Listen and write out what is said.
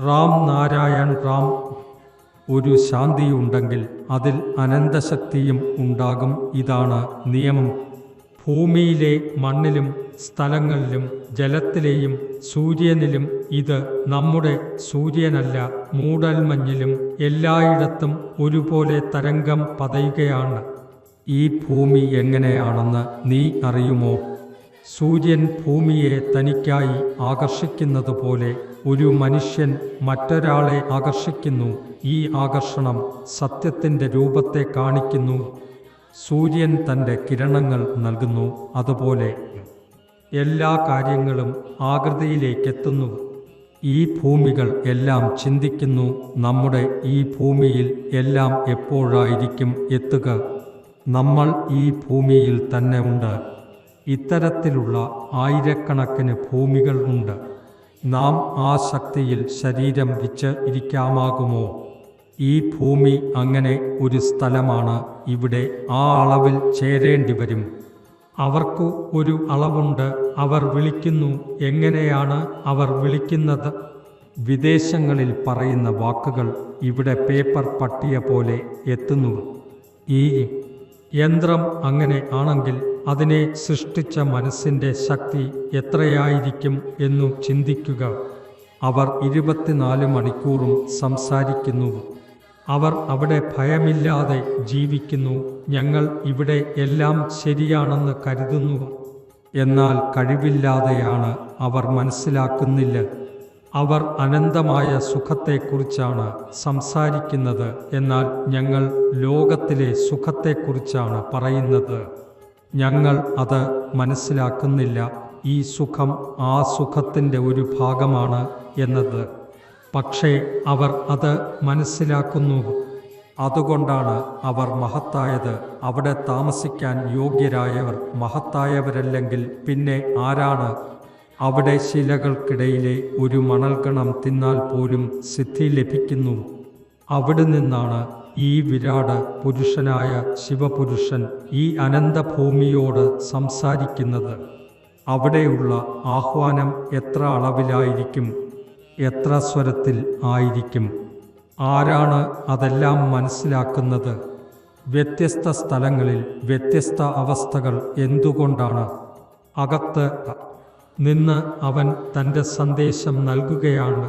റാം നാരായൺ റാം. ഒരു ശാന്തിയുണ്ടെങ്കിൽ അതിൽ അനന്തശക്തിയും ഉണ്ടാകും. ഇതാണ് നിയമം. ഭൂമിയിലെ മണ്ണിലും സ്ഥലങ്ങളിലും ജലത്തിലെയും സൂര്യനിലും. ഇത് നമ്മുടെ സൂര്യനല്ല. മൂടൽമഞ്ഞിലും എല്ലായിടത്തും ഒരുപോലെ തരംഗം പതയുകയാണ്. ഈ ഭൂമി എങ്ങനെയാണെന്ന് നീ അറിയുമോ? സൂര്യൻ ഭൂമിയെ തനിക്കായി ആകർഷിക്കുന്നത് പോലെ ഒരു മനുഷ്യൻ മറ്റൊരാളെ ആകർഷിക്കുന്നു. ഈ ആകർഷണം സത്യത്തിൻ്റെ രൂപത്തെ കാണിക്കുന്നു. സൂര്യൻ തൻ്റെ കിരണങ്ങൾ നൽകുന്നു. അതുപോലെ എല്ലാ കാര്യങ്ങളും ആകൃതിയിലേക്കെത്തുന്നു. ഈ ഭൂമികൾ എല്ലാം ചിന്തിക്കുന്നു. നമ്മുടെ ഈ ഭൂമിയിൽ എല്ലാം എപ്പോഴായിരിക്കും എത്തുക? നമ്മൾ ഈ ഭൂമിയിൽ തന്നെ ഉണ്ട്. ഇത്തരത്തിലുള്ള ആയിരക്കണക്കിന് ഭൂമികൾ ഉണ്ട്. നാം ആ ശക്തിയിൽ ശരീരം വെച്ച് ഇരിക്കാമാകുമോ? ഈ ഭൂമി അങ്ങനെ ഒരു സ്ഥലമാണ്. ഇവിടെ ആ അളവിൽ ചേരേണ്ടി വരും. അവർക്ക് ഒരു അളവുണ്ട്. അവർ വിളിക്കുന്നു. എങ്ങനെയാണ് അവർ വിളിക്കുന്നത്? വിദേശങ്ങളിൽ പറയുന്ന വാക്കുകൾ ഇവിടെ പേപ്പർ പട്ടിക പോലെ എത്തുന്നു. ഈ യന്ത്രം അങ്ങനെ ആണെങ്കിൽ അതിനെ സൃഷ്ടിച്ച മനസ്സിൻ്റെ ശക്തി എത്രയായിരിക്കും എന്നു ചിന്തിക്കുക. അവർ 24 മണിക്കൂറും സംസാരിക്കുന്നു. അവർ അവിടെ ഭയമില്ലാതെ ജീവിക്കുന്നു. ഞങ്ങൾ ഇവിടെ എല്ലാം ശരിയാണെന്ന് കരുതുന്നു. എന്നാൽ കഴിവില്ലാതെയാണ്. അവർ മനസ്സിലാക്കുന്നില്ല. അവർ അനന്തമായ സുഖത്തെക്കുറിച്ചാണ് സംസാരിക്കുന്നത്. എന്നാൽ ഞങ്ങൾ ലോകത്തിലെ സുഖത്തെക്കുറിച്ചാണ് പറയുന്നത്. ഞങ്ങൾ അത് മനസ്സിലാക്കുന്നില്ല. ഈ സുഖം ആ സുഖത്തിൻ്റെ ഒരു ഭാഗമാണ് എന്നത്. പക്ഷേ അവർ അത് മനസ്സിലാക്കുന്നു. അതുകൊണ്ടാണ് അവർ മഹത്തായത്. അവിടെ താമസിക്കാൻ യോഗ്യരായവർ മഹത്തായവരല്ലെങ്കിൽ പിന്നെ ആരാണ്? അവിടെ ശിലകൾക്കിടയിലെ ഒരു മണൽക്കണം തിന്നാൽ പോലും സിദ്ധി ലഭിക്കുന്നു. അവിടെ നിന്നാണ് ഈ വിരാട് പുരുഷനായ ശിവപുരുഷൻ ഈ അനന്തഭൂമിയോട് സംസാരിക്കുന്നത്. അവിടെയുള്ള ആഹ്വാനം എത്ര അളവിലായിരിക്കും? എത്ര സ്വരത്തിൽ ആയിരിക്കും? ആരാണ് അതെല്ലാം മനസ്സിലാക്കുന്നത്? വ്യത്യസ്ത സ്ഥലങ്ങളിൽ വ്യത്യസ്ത അവസ്ഥകൾ. എന്തുകൊണ്ടാണ്? അകത്ത് നിന്ന് അവൻ തൻ്റെ സന്ദേശം നൽകുകയാണ്.